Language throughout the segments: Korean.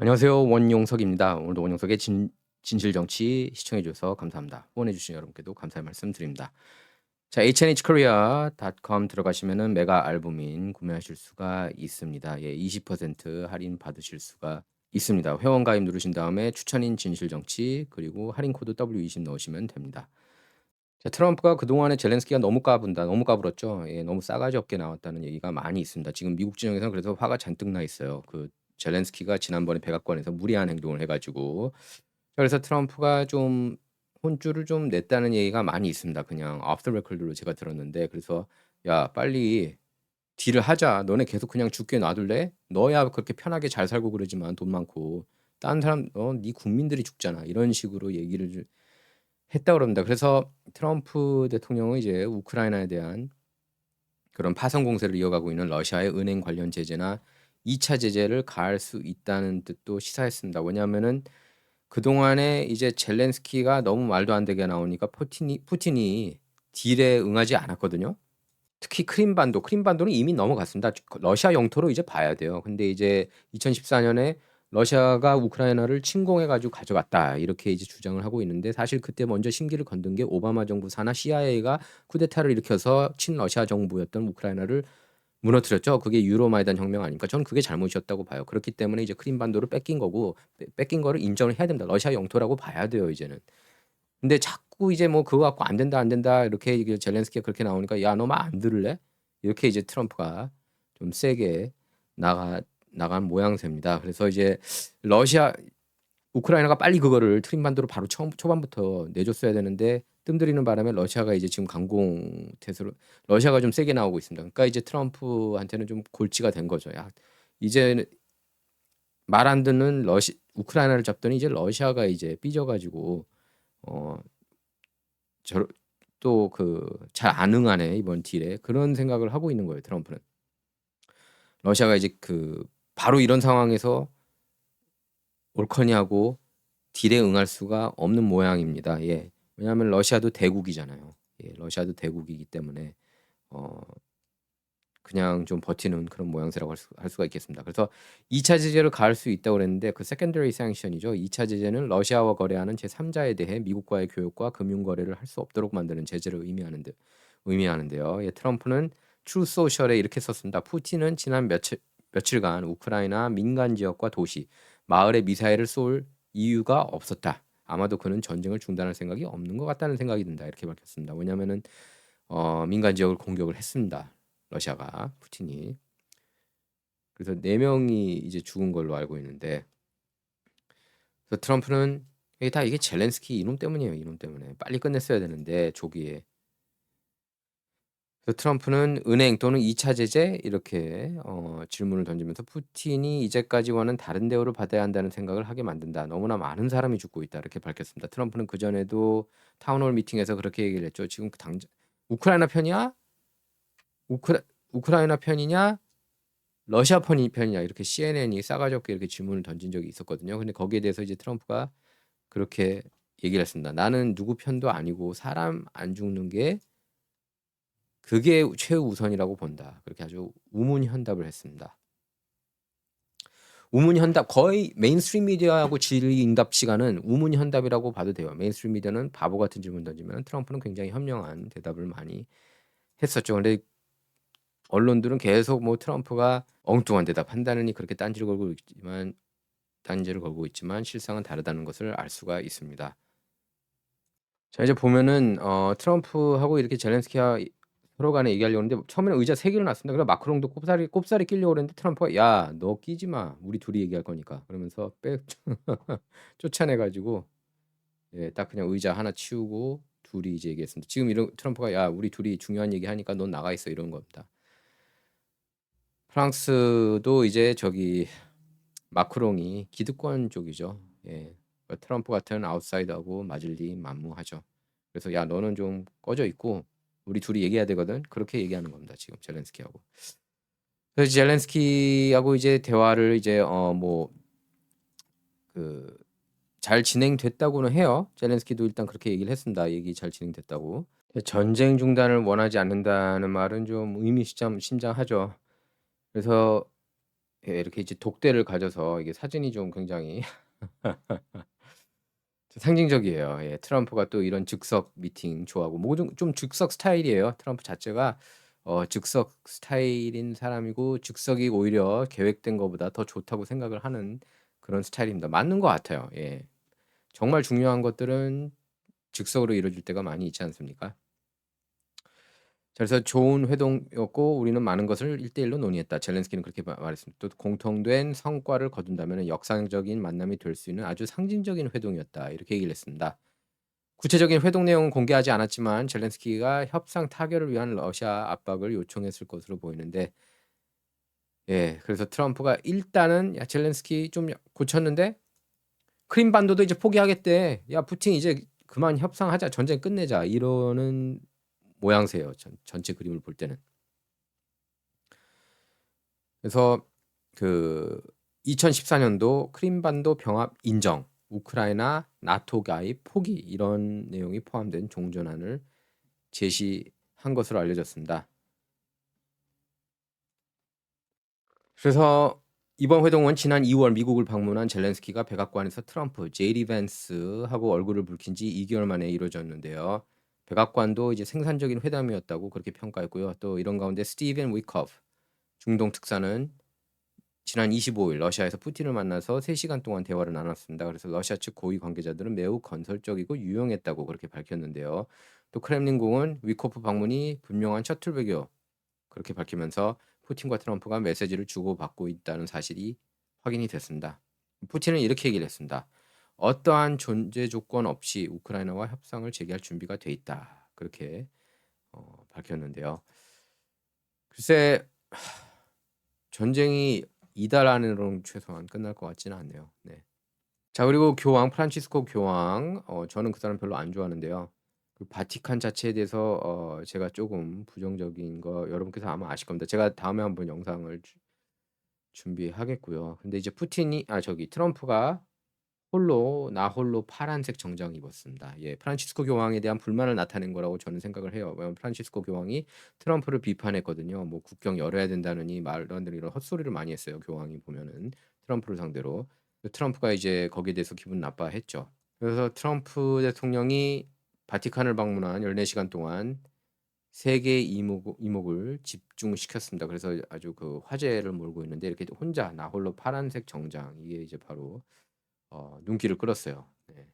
안녕하세요. 원용석입니다. 오늘도 원용석의 진실정치 시청해 주셔서 감사합니다. 후원해 주신 여러분께도 감사의 말씀 드립니다. 자,hnhkorea.com 들어가시면은 메가 알부민 구매하실 수가 있습니다. 예, 20% 할인 받으실 수가 있습니다. 회원 가입 누르신 다음에 추천인 진실정치 그리고 할인 코드 W20 넣으시면 됩니다. 자, 트럼프가 그동안에 젤렌스키가 너무 까분다, 너무 까불었죠. 예, 너무 싸가지 없게 나왔다는 얘기가 많이 있습니다. 지금 미국 진영에서는 그래서 화가 잔뜩 나 있어요. 그 젤렌스키가 지난번에 백악관에서 무리한 행동을 해가지고 그래서 트럼프가 좀 혼쭐을 좀 냈다는 얘기가 많이 있습니다. 그냥 오프 더 레코드로 제가 들었는데 그래서 야 빨리 딜을 하자. 너네 계속 그냥 죽게 놔둘래? 너야 그렇게 편하게 잘 살고 그러지만 돈 많고 다른 사람 네 국민들이 죽잖아. 이런 식으로 얘기를 했다 그럽니다. 그래서 트럼프 대통령은 이제 우크라이나에 대한 그런 파상 공세를 이어가고 있는 러시아의 은행 관련 제재나 2차 제재를 가할 수 있다는 뜻도 시사했습니다. 왜냐하면은 그동안에 이제 젤렌스키가 너무 말도 안 되게 나오니까 푸틴이 딜에 응하지 않았거든요. 특히 크림반도는 이미 넘어갔습니다. 러시아 영토로 이제 봐야 돼요. 근데 이제 2014년에 러시아가 우크라이나를 침공해 가지고 가져갔다. 이렇게 이제 주장을 하고 있는데 사실 그때 먼저 심기를 건든 게 오바마 정부 산하 CIA가 쿠데타를 일으켜서 친러시아 정부였던 우크라이나를 무너뜨렸죠. 그게 유로마이단 혁명 아닙니까? 저는 그게 잘못이었다고 봐요. 그렇기 때문에 이제 크림반도를 뺏긴 거고 뺏긴 거를 인정을 해야 됩니다. 러시아 영토라고 봐야 돼요, 이제는. 근데 자꾸 이제 뭐 그거 갖고 안 된다, 안 된다 이렇게 이게 젤렌스키가 그렇게 나오니까 야, 너 말 안 들을래? 이렇게 이제 트럼프가 좀 세게 나간 모양새입니다. 그래서 이제 러시아 우크라이나가 빨리 그거를 트림반도로 바로 처음 초반부터 내줬어야 되는데 뜸들이는 바람에 러시아가 이제 지금 강공 태세로 러시아가 좀 세게 나오고 있습니다. 그러니까 이제 트럼프한테는 좀 골치가 된 거죠. 야, 이제 말 안 듣는 우크라이나를 잡더니 이제 러시아가 이제 삐져가지고 어, 또 그 잘 안 응하네 이번 딜에 그런 생각을 하고 있는 거예요. 트럼프는 러시아가 이제 그 바로 이런 상황에서 옳거니하고 딜에 응할 수가 없는 모양입니다. 예. 왜냐하면 러시아도 대국이잖아요. 예, 러시아도 대국이기 때문에 어, 그냥 좀 버티는 그런 모양새라고 할 수가 있겠습니다. 그래서 2차 제재를 가할 수 있다고 그랬는데 그 secondary sanction이죠. 2차 제재는 러시아와 거래하는 제3자에 대해 미국과의 교역과 금융 거래를 할 수 없도록 만드는 제재를 의미하는데요. 예, 트럼프는 Truth Social에 이렇게 썼습니다. 푸틴은 지난 며칠간 우크라이나 민간 지역과 도시, 마을에 미사일을 쏠 이유가 없었다. 아마도 그는 전쟁을 중단할 생각이 없는 것 같다는 생각이 든다. 이렇게 밝혔습니다. 왜냐하면은 민간 지역을 공격을 했습니다. 러시아가 푸틴이. 그래서 4명이 이제 죽은 걸로 알고 있는데 그래서 트럼프는 이게 젤렌스키 이놈 때문이에요. 이놈 때문에. 빨리 끝냈어야 되는데 조기에. 그래서 트럼프는 은행 또는 2차 제재 이렇게 질문을 던지면서 푸틴이 이제까지와는 다른 대우를 받아야 한다는 생각을 하게 만든다. 너무나 많은 사람이 죽고 있다. 이렇게 밝혔습니다. 트럼프는 그전에도 타운홀 미팅에서 그렇게 얘기를 했죠. 지금 당장 우크라이나 편이야? 우크라, 우크라이나 편이냐? 러시아 편이냐 이렇게 CNN이 싸가지 없게 이렇게 질문을 던진 적이 있었거든요. 근데 거기에 대해서 이제 트럼프가 그렇게 얘기를 했습니다. 나는 누구 편도 아니고 사람 안 죽는 게 그게 최우선이라고 본다. 그렇게 아주 우문현답을 했습니다. 우문현답 거의 메인스트림 미디어하고 질의응답 시간은 우문현답이라고 봐도 돼요. 메인스트림 미디어는 바보 같은 질문 던지면 트럼프는 굉장히 현명한 대답을 많이 했었죠. 근데 언론들은 계속 뭐 트럼프가 엉뚱한 대답한다느니 그렇게 딴지를 걸고 있지만 실상은 다르다는 것을 알 수가 있습니다. 자, 이제 보면은 트럼프하고 이렇게 젤렌스키와 서로 간에 얘기하려고 하는데 처음에는 의자 3개를 놨습니다. 그래서 마크롱도 꼽사리 끼려고 그랬는데 트럼프가 야, 너 끼지 마. 우리 둘이 얘기할 거니까. 그러면서 쫓아내 가지고 예, 딱 그냥 의자 하나 치우고 둘이 이제 얘기했습니다. 지금 이런 트럼프가 야, 우리 둘이 중요한 얘기 하니까 넌 나가 있어 이런 겁니다. 프랑스도 이제 저기 마크롱이 기득권 쪽이죠. 예. 트럼프 같은 아웃사이더하고 맞을 리 만무하죠. 그래서 야, 너는 좀 꺼져 있고 우리 둘이 얘기해야 되거든. 그렇게 얘기하는 겁니다. 지금 젤렌스키하고. 그래서 젤렌스키하고 이제 대화를 이제 뭐 그 잘 진행됐다고는 해요. 젤렌스키도 일단 그렇게 얘기를 했습니다. 얘기 잘 진행됐다고. 전쟁 중단을 원하지 않는다는 말은 좀 의미심장하죠. 그래서 예 이렇게 이제 독대를 가져서 이게 사진이 좀 굉장히 상징적이에요. 예. 트럼프가 또 이런 즉석 미팅 좋아하고 모든 좀 즉석 스타일이에요. 트럼프 자체가 즉석 스타일인 사람이고 즉석이 오히려 계획된 거보다 더 좋다고 생각을 하는 그런 스타일입니다. 맞는 것 같아요. 예. 정말 중요한 것들은 즉석으로 이루어질 때가 많이 있지 않습니까? 자 그래서 "좋은 회동이었고 우리는 많은 것을 1대 1로 논의했다." 젤렌스키는 그렇게 말했습니다. 또 "공통된 성과를 거둔다면은 역사적인 만남이 될 수 있는 아주 상징적인 회동이었다." 이렇게 얘기를 했습니다. 구체적인 회동 내용은 공개하지 않았지만 젤렌스키가 협상 타결을 위한 러시아 압박을 요청했을 것으로 보이는데 예 그래서 트럼프가 일단은 "야 젤렌스키 좀 고쳤는데 크림반도도 이제 포기하겠대. 야 푸틴 이제 그만 협상하자. 전쟁 끝내자." 이러는 모양새예요 전체 그림을 볼 때는. 그래서 그 2014 년도 크림반도 병합 인정, 우크라이나 나토 가입 포기 이런 내용이 포함된 종전안을 제시한 것으로 알려졌습니다. 그래서 이번 회동은 지난 2월 미국을 방문한 젤렌스키가 백악관에서 트럼프, 제이디 밴스하고 얼굴을 붉힌 지 2개월 만에 이루어졌는데요. 백악관도 이제 생산적인 회담이었다고 그렇게 평가했고요. 또 이런 가운데 스티븐 위커프 중동 특사는 지난 25일 러시아에서 푸틴을 만나서 3시간 동안 대화를 나눴습니다. 그래서 러시아 측 고위 관계자들은 매우 건설적이고 유용했다고 그렇게 밝혔는데요. 또 크렘린궁은 위코프 방문이 분명한 셔틀 외교 그렇게 밝히면서 푸틴과 트럼프가 메시지를 주고받고 있다는 사실이 확인이 됐습니다. 푸틴은 이렇게 얘기를 했습니다. 어떠한 존재 조건 없이 우크라이나와 협상을 재개할 준비가 돼 있다. 그렇게 밝혔는데요. 글쎄 전쟁이 이달 안으로는 최소한 끝날 것 같지는 않네요. 네. 자 그리고 교황 프란치스코 교황 저는 그 사람 별로 안 좋아하는데요. 그 바티칸 자체에 대해서 제가 쪼금 부정적인 거 여러분께서 아마 아실 겁니다. 제가 다음에 한번 영상을 준비하겠고요. 근데 이제 푸틴이 저기 트럼프가 홀로 파란색 정장 입었습니다. 예. 프란치스코 교황에 대한 불만을 나타낸 거라고 저는 생각을 해요. 왜냐면 프란치스코 교황이 트럼프를 비판했거든요. 뭐 "국경 열어야 된다."느니 말도 안 되는 이런 헛소리를 많이 했어요, 교황이 보면은 트럼프를 상대로. 트럼프가 이제 거기에 대해서 기분 나빠했죠. 그래서 트럼프 대통령이 바티칸을 방문한 14시간 동안 3 개의 이목을 집중시켰습니다. 그래서 아주 그 화제를 몰고 있는데 이렇게 혼자 나 홀로 파란색 정장 이게 이제 바로 눈길을 끌었어요. 네.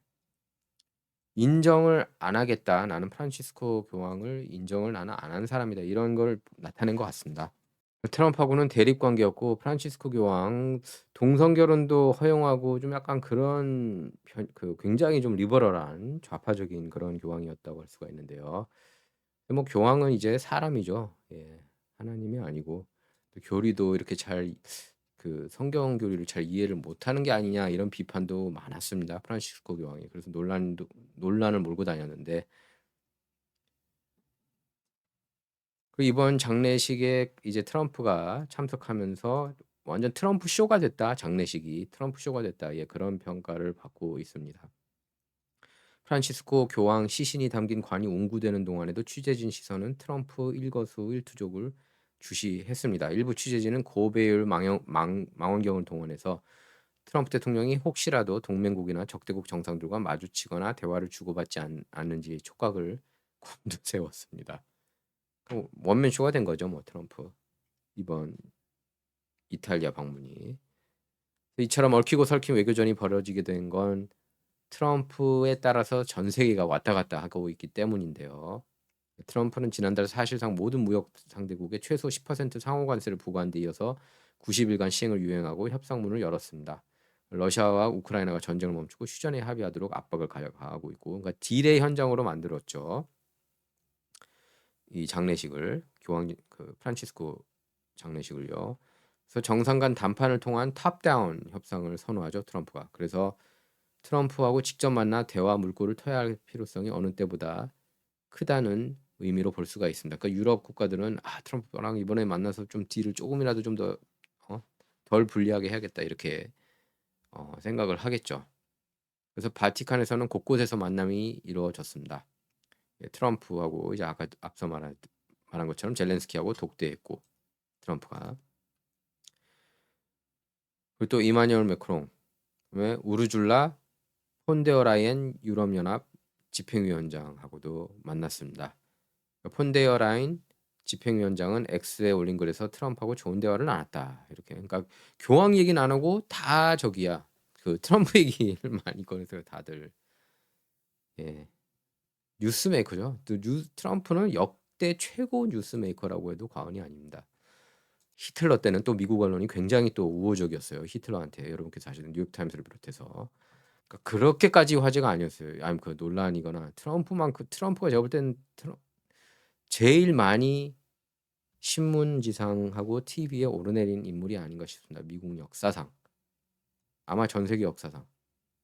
"인정을 안 하겠다. 나는 프란치스코 교황을 인정을 나는 안 하는 사람이다." 이런 걸 나타낸 것 같습니다. 트럼프하고는 대립 관계였고 프란치스코 교황 동성 결혼도 허용하고 좀 약간 그런 굉장히 좀 리버럴한 좌파적인 그런 교황이었다고 할 수가 있는데요. 뭐 교황은 이제 사람이죠. 예. 하나님이 아니고 또 교리도 이렇게 잘 성경 교리를 잘 이해를 못하는 게 아니냐 이런 비판도 많았습니다. 프란시스코 교황이. 그래서 논란을 몰고 다녔는데 이번 장례식에 이제 트럼프가 참석하면서 완전 트럼프 쇼가 됐다. 장례식이 트럼프 쇼가 됐다. 예, 그런 평가를 받고 있습니다. 프란시스코 교황 시신이 담긴 관이 옹구되는 동안에도 취재진 시선은 트럼프 일거수일투족을 주시했습니다. 일부 취재진은 고배율 망원경을 동원해서 트럼프 대통령이 혹시라도 동맹국이나 적대국 정상들과 마주치거나 대화를 주고받지 않는지 촉각을 곤두세웠습니다. 원맨쇼가 된 거죠, 뭐 트럼프 이번 이탈리아 방문이. 이처럼 얽히고 설킨 외교전이 벌어지게 된 건 트럼프에 따라서 전 세계가 왔다 갔다 하고 있기 때문인데요. 트럼프는 지난달 사실상 모든 무역 상대국에 최소 10% 상호 관세를 부과한 데 이어서 90일간 시행을 유행하고 협상문을 열었습니다. 러시아와 우크라이나가 전쟁을 멈추고 휴전에 합의하도록 압박을 가하고 있고 그러니까 딜의 현장으로 만들었죠. 이 장례식을 교황 프란치스코 장례식을요. 그래서 정상 간 담판을 통한 탑다운 협상을 선호하죠, 트럼프가. 그래서 트럼프하고 직접 만나 대화 물꼬를 터야 할 필요성이 어느 때보다 크다는 의미로 볼 수가 있습니다. 그러니까 유럽 국가들은 '아 트럼프랑 이번에 만나서 좀 딜을 쪼금이라도 좀 더 덜 불리하게 해야겠다.' 이렇게 생각을 하겠죠. 그래서 바티칸에서는 곳곳에서 만남이 이루어졌습니다. 예 트럼프하고 이제 아까 앞서 말한 것처럼 젤렌스키하고 독대했고 트럼프가. 그리고 또 이마뉴엘 매크롱, 그다음에 우르줄라 폰데어라이엔 유럽연합 집행위원장하고도 만났습니다. 폰데어라인 집행위원장은 X에 올린 글에서 트럼프하고 좋은 대화를 나눴다. 이렇게. 그러니까 교황 얘기는 안 하고 다 저기야. 그 트럼프 얘기를 많이 꺼내서 다들. 예. 뉴스메이커죠. 트럼프는 역대 최고 뉴스메이커라고 해도 과언이 아닙니다. 히틀러 때는 또 미국 언론이 굉장히 또 우호적이었어요. 히틀러한테. 여러분께서 아시는 뉴욕타임스를 비롯해서. 그러니까 그렇게까지 화제가 아니었어요. 아니 그 논란이거나 트럼프가 제가 볼 때는 제일 많이 신문지상하고 TV에 오르내린 인물이 아닌가 싶습니다. 미국 역사상. 아마 전 세계 역사상.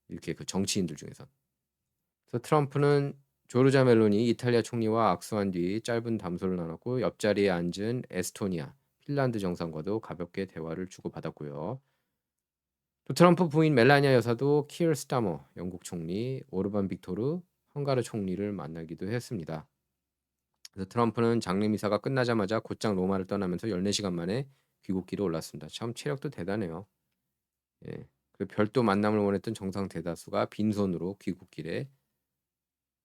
이렇게 그 정치인들 중에서. 그래서 트럼프는 조르자 멜로니 이탈리아 총리와 악수한 뒤 짧은 담소를 나눴고 옆자리에 앉은 에스토니아, 핀란드 정상과도 가볍게 대화를 주고받았고요. 또 트럼프 부인 멜라니아 여사도 키어 스타머 영국 총리, 오르반 빅토르 헝가리 총리를 만나기도 했습니다. 그래서 트럼프는 장례 미사가 끝나자마자 곧장 로마를 떠나면서 14시간 만에 귀국길에 올랐습니다. 참 체력도 대단해요. 예. 그 별도 만남을 원했던 정상 대다수가 빈손으로 귀국길에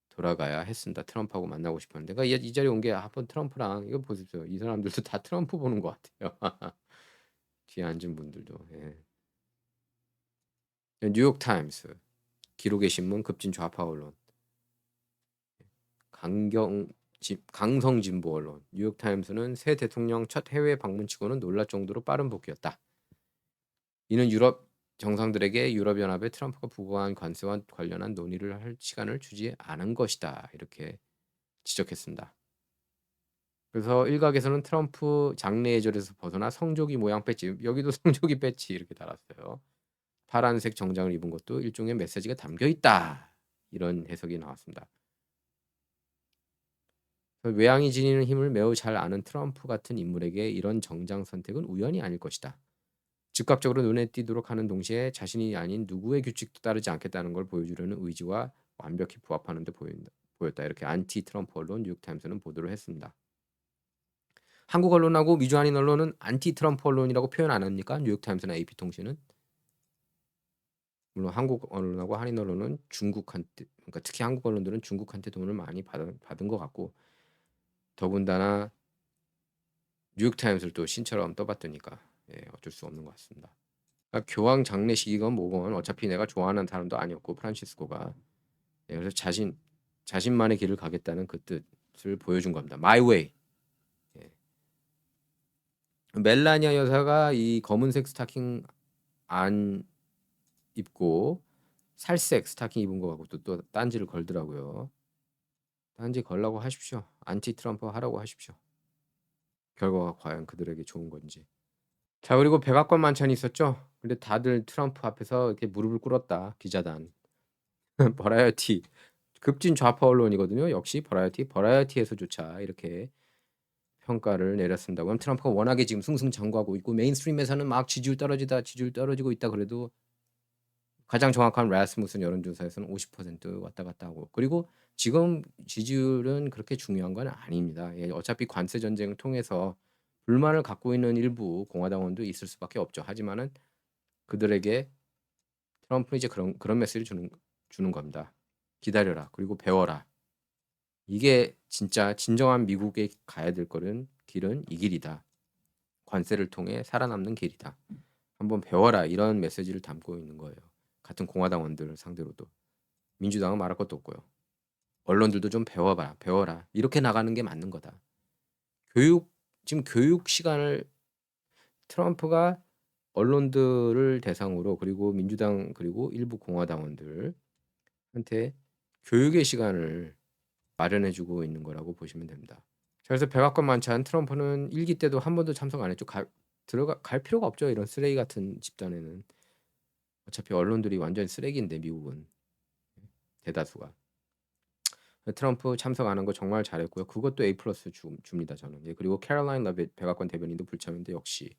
돌아가야 했습니다. 트럼프하고 만나고 싶었는데, 그러니까 이 자리에 온 게 한번 트럼프랑 이거 보십시오. 이 사람들도 다 트럼프 보는 것 같아요. 뒤에 앉은 분들도. 예. 뉴욕 타임스, 기록의 신문, 급진 좌파 언론, 강성 진보 언론. 뉴욕 타임스는 새 대통령 첫 해외 방문치고는 놀랄 정도로 빠른 복귀였다. 이는 유럽 정상들에게 유럽연합에 트럼프가 부과한 관세와 관련한 논의를 할 시간을 주지 않은 것이다. 이렇게 지적했습니다. 그래서 일각에서는 트럼프 장례 예절에서 벗어나 성조기 모양 배지, 여기도 성조기 배지 이렇게 달았어요. 파란색 정장을 입은 것도 일종의 메시지가 담겨 있다. 이런 해석이 나왔습니다. 외양이 지니는 힘을 매우 잘 아는 트럼프 같은 인물에게 이런 정장 선택은 우연이 아닐 것이다. 즉각적으로 눈에 띄도록 하는 동시에 자신이 아닌 누구의 규칙도 따르지 않겠다는 걸 보여주려는 의지와 완벽히 부합하는 데 보였다. 이렇게 안티 트럼프 언론 뉴욕타임스는 보도를 했습니다. 한국 언론하고 미주 한인 언론은 안티 트럼프 언론이라고 표현 안 합니까? 뉴욕타임스나 AP통신은. 물론 한국 언론하고 한인 언론은 중국한테, 그러니까 특히 한국 언론들은 중국한테 돈을 많이 받은 것 같고, 더군다나 뉴욕타임스를 또 신처럼 떠받드니까 어쩔 수 없는 것 같습니다. 그러니까 교황 장례식이건 뭐건 어차피 내가 좋아하는 사람도 아니었고 프란시스코가, 그래서 자신만의 길을 가겠다는 그 뜻을 보여준 겁니다. My way. 예. 멜라니아 여사가 이 검은색 스타킹 안 입고 살색 스타킹 입은 거 갖고 또 딴지를 걸더라고요. 딴지 걸라고 하십시오. 안티 트럼프 하라고 하십시오. 결과가 과연 그들에게 좋은 건지. 자, 그리고 백악관 만찬이 있었죠. 근데 다들 트럼프 앞에서 이렇게 무릎을 꿇었다. 기자단. 버라이어티. 급진 좌파 언론이거든요. 역시 버라이어티에서조차 이렇게 평가를 내렸습니다. 그럼 트럼프가 워낙에 지금 승승장구하고 있고 메인스트림에서는 막 지지율 떨어지고 있다 그래도 가장 정확한 라스무슨 여론조사에서는 50% 왔다 갔다 하고, 그리고 지금 지지율은 그렇게 중요한 건 아닙니다. 어차피 관세 전쟁을 통해서 불만을 갖고 있는 일부 공화당원도 있을 수밖에 없죠. 하지만은 그들에게 트럼프는 이제 그런 메시지를 주는 겁니다. 기다려라. 그리고 배워라. 이게 진짜 진정한 미국에 가야 될 길은 이 길이다. 관세를 통해 살아남는 길이다. 한번 배워라. 이런 메시지를 담고 있는 거예요. 같은 공화당원들 상대로도. 민주당은 말할 것도 없고요. 언론들도 좀 배워라. 이렇게 나가는 게 맞는 거다. 지금 교육 시간을 트럼프가 언론들을 대상으로, 그리고 민주당 그리고 일부 공화당원들한테 교육의 시간을 마련해 주고 있는 거라고 보시면 됩니다. 자, 그래서 백악관 만찬 트럼프는 일기 때도 한 번도 참석 안 했죠. 갈 필요가 없죠. 이런 쓰레기 같은 집단에는. 어차피 언론들이 완전히 쓰레기인데 미국은 대다수가. 트럼프 참석 안 한 거 정말 잘했고요. 그것도 A+ 줍니다 저는. 그리고 캐롤라인 러빗 백악관 대변인도 불참인데 역시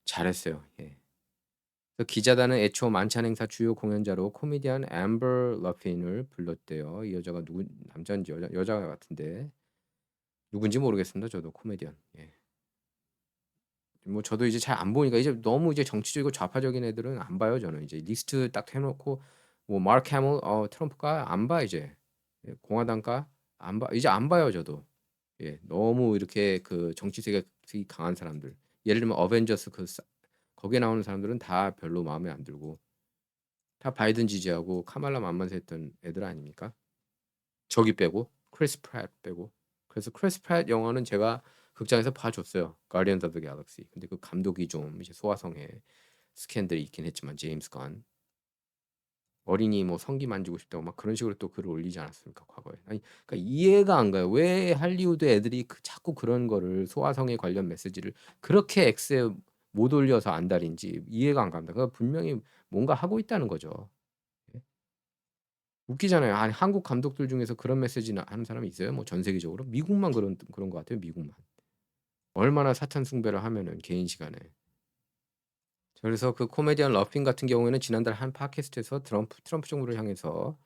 잘했어요. 그래서 기자단은 애초 만찬 행사 주요 공연자로 코미디언 앰버 러핀을 불렀대요. 이 여자가 남자인지 여자 같은데 누군지 모르겠습니다. 저도 코미디언. 뭐 저도 이제 잘 안 보니까 이제 너무 이제 정치적이고 좌파적인 애들은 안 봐요 저는. 이제 리스트 딱 해 놓고 뭐 마크 해밀 트럼프가 안 봐 이제. 예 공화당가 안 봐. 이제 안 봐요 저도. 예. 너무 이렇게 그 정치색이 강한 사람들. 예를 들면 어벤져스 거기에 나오는 사람들은 다 별로 마음에 안 들고 다 바이든 지지하고 카말라 만만세 했던 애들 아닙니까? 저기 빼고 크리스 프랫 빼고. 그래서 크리스 프랫 영화는 제가 극장에서 봐 줬어요. 가디언즈 오브 더 갤럭시. 근데 그 감독이 좀 이제 소아성애 스캔들이 있긴 했지만 제임스 건. 어린이 뭐 성기 만지고 싶다고 막 그런 식으로 또 글을 올리지 않았습니까, 과거에. 아니 그러니까 이해가 안 가요. 왜 할리우드 애들이 자꾸 그런 거를 소아성애 관련 메시지를 그렇게 X에 못 올려서 안달인지 이해가 안 갑니다. 그거 분명히 뭔가 하고 있다는 거죠. 예. 웃기잖아요. 아니 한국 감독들 중에서 그런 메시지나 하는 사람이 있어요? 뭐 전 세계적으로? 미국만 그런 것 같아요, 미국만. 얼마나 사탄 숭배를 하면은 개인 시간에. 그래서 그 코미디언 러핀 같은 경우에는 지난달 한 팟캐스트에서 트럼프 정부를 향해서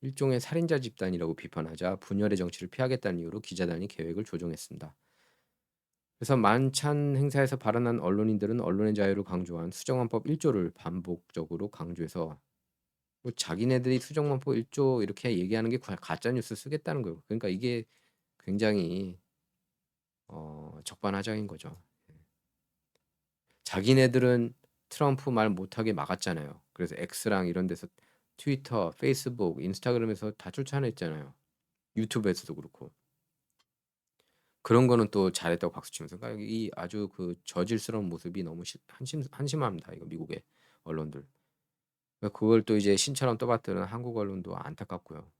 일종의 살인자 집단이라고 비판하자 분열의 정치를 피하겠다는 이유로 기자단이 계획을 조정했습니다. 그래서 만찬 행사에서 발언한 언론인들은 언론의 자유를 강조한 수정헌법 1조를 반복적으로 강조해서 뭐 자기네들이 수정헌법 1조 이렇게 얘기하는 게 가짜 뉴스 쓰겠다는 거예요. 그러니까 이게 굉장히 적반하장인 거죠. 자기네들은 트럼프 말 못하게 막았잖아요. 그래서 X랑 이런 데서 트위터, 페이스북, 인스타그램에서 다 쫓아냈잖아요. 유튜브에서도 그렇고. 그런 거는 또 잘했다고 박수치면서 그러니까 이 아주 그 저질스러운 모습이 너무 한심합니다. 이거 미국의 언론들. 그러니까 그걸 또 이제 신처럼 떠받드는 한국 언론도 안타깝고요.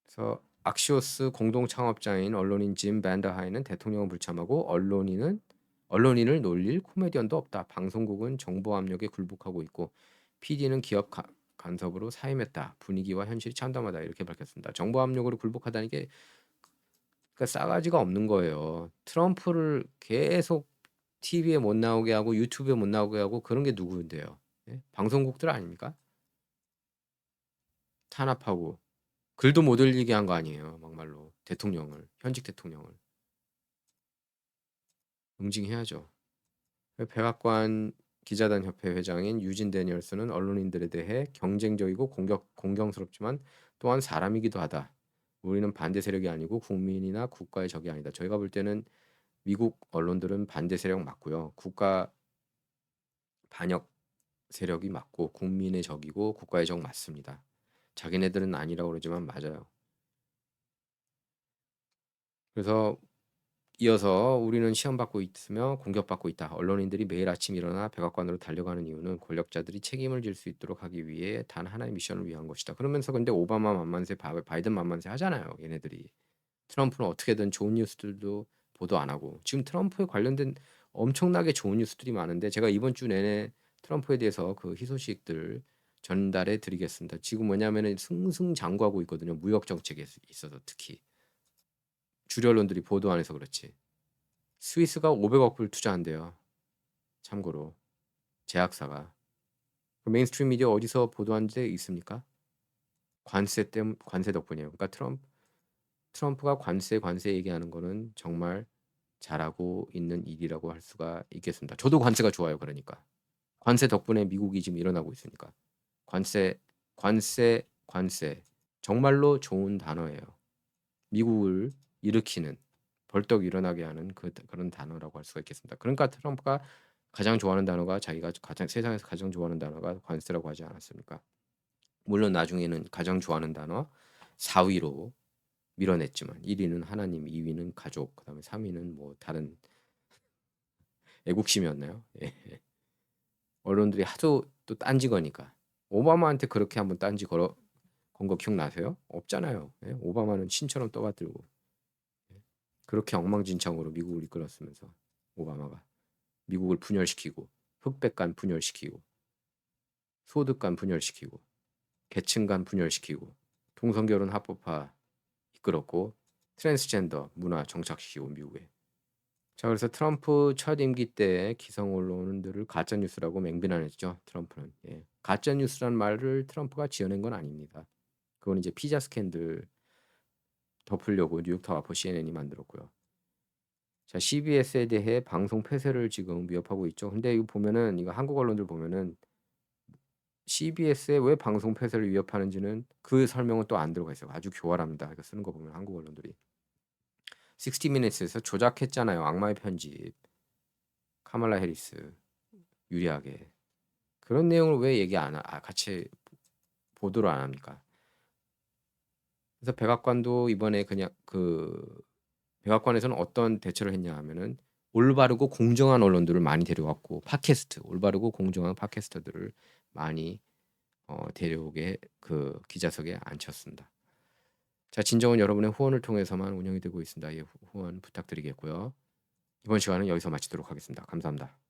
그래서 악시오스 공동 창업자인 언론인 짐 밴더하이는 대통령을 불참하고 언론인을 놀릴 코미디언도 없다. 방송국은 정보 압력에 굴복하고 있고 PD는 기업 간섭으로 사임했다. 분위기와 현실이 참담하다. 이렇게 밝혔습니다. 정보 압력으로 굴복하다는 게 그러니까 싸가지가 없는 거예요. 트럼프를 계속 TV에 못 나오게 하고 유튜브에 못 나오게 하고 그런 게 누구인데요? 예? 방송국들 아닙니까? 탄압하고 글도 못 올리게 한 거 아니에요. 막말로 대통령을 현직 대통령을 응징해야죠. 백악관 기자단 협회 회장인 유진 데니얼스는 언론인들에 대해 경쟁적이고 공경스럽지만 또한 사람이기도 하다. 우리는 반대 세력이 아니고 국민이나 국가의 적이 아니다. 저희가 볼 때는 미국 언론들은 반대 세력 맞고요. 국가 반역 세력이 맞고 국민의 적이고 국가의 적 맞습니다. 자기네들은 아니라고 그러지만 맞아요. 그래서 이어서 우리는 시험받고 있으며 공격받고 있다. 언론인들이 매일 아침 일어나 백악관으로 달려가는 이유는 권력자들이 책임을 질 수 있도록 하기 위해 단 하나의 미션을 위한 것이다. 그러면서 근데 오바마 만만세, 바이든 만만세 하잖아요. 얘네들이. 트럼프는 어떻게든 좋은 뉴스들도 보도 안 하고 지금 트럼프에 관련된 엄청나게 좋은 뉴스들이 많은데 제가 이번 주 내내 트럼프에 대해서 그 희소식들 전달해 드리겠습니다. 지금 뭐냐면은 승승장구하고 있거든요. 무역 정책에 있어서 특히 주류 언론들이 보도 안 해서 그렇지. 스위스가 500억 불 투자한대요. 참고로 제약사가. 그 메인스트림 미디어 어디서 보도한 데 있습니까? 관세 덕분이에요. 그러니까 트럼프가 관세 얘기하는 거는 정말 잘하고 있는 일이라고 할 수가 있겠습니다. 저도 관세가 좋아요. 그러니까 관세 덕분에 미국이 지금 일어나고 있으니까 관세, 관세 정말로 좋은 단어예요. 미국을 일으키는 벌떡 일어나게 하는 그런 단어라고 할 수가 있겠습니다. 그러니까 트럼프가 가장 좋아하는 단어가 자기가 세상에서 가장 좋아하는 단어가 관세라고 하지 않았습니까? 물론 나중에는 가장 좋아하는 단어 4위로 밀어냈지만 1위는 하나님, 2위는 가족, 그다음에 3위는 뭐 다른 애국심이었나요? 예. 언론들이 하도 또 딴지 거니까 오바마한테 그렇게 한번 딴지 건 거 기억나세요? 없잖아요. 예? 오바마는 신처럼 떠받들고 그렇게 엉망진창으로 미국을 이끌었으면서 오바마가 미국을 분열시키고 흑백 간 분열시키고 소득 간 분열시키고 계층 간 분열시키고 동성결혼 합법화 이끌었고 트랜스젠더 문화 정착시키고 미국에 자 그래서 트럼프 첫 임기 때 기성 언론들을 가짜 뉴스라고 맹비난했죠. 트럼프는 가짜 뉴스란 말을 트럼프가 지어낸 건 아닙니다. 그건 이제 피자 스캔들 덮으려고 뉴욕타워퍼 CNN이 만들었고요. 자, CBS에 대해 방송 폐쇄를 지금 위협하고 있죠. 근데 이거 보면은 이거 한국 언론들 보면은 CBS에 왜 방송 폐쇄를 위협하는지는 그 설명은 또 안 들어가 있어요. 아주 교활합니다. 이거 쓰는 거 보면 한국 언론들이. 60 미니츠에서 조작했잖아요. 악마의 편집. 카말라 해리스 유리하게. 그런 내용을 왜 얘기 안 같이 보도를 안 합니까? 그래서 백악관도 이번에 그냥 백악관에서는 어떤 대처를 했냐 하면은 올바르고 공정한 언론들을 많이 데려왔고 팟캐스트, 올바르고 공정한 팟캐스터들을 많이 데려오게 기자석에 앉혔습니다. 자, 진정은 여러분의 후원을 통해서만 운영이 되고 있습니다. 예, 후원 부탁드리겠고요. 이번 시간은 여기서 마치도록 하겠습니다. 감사합니다.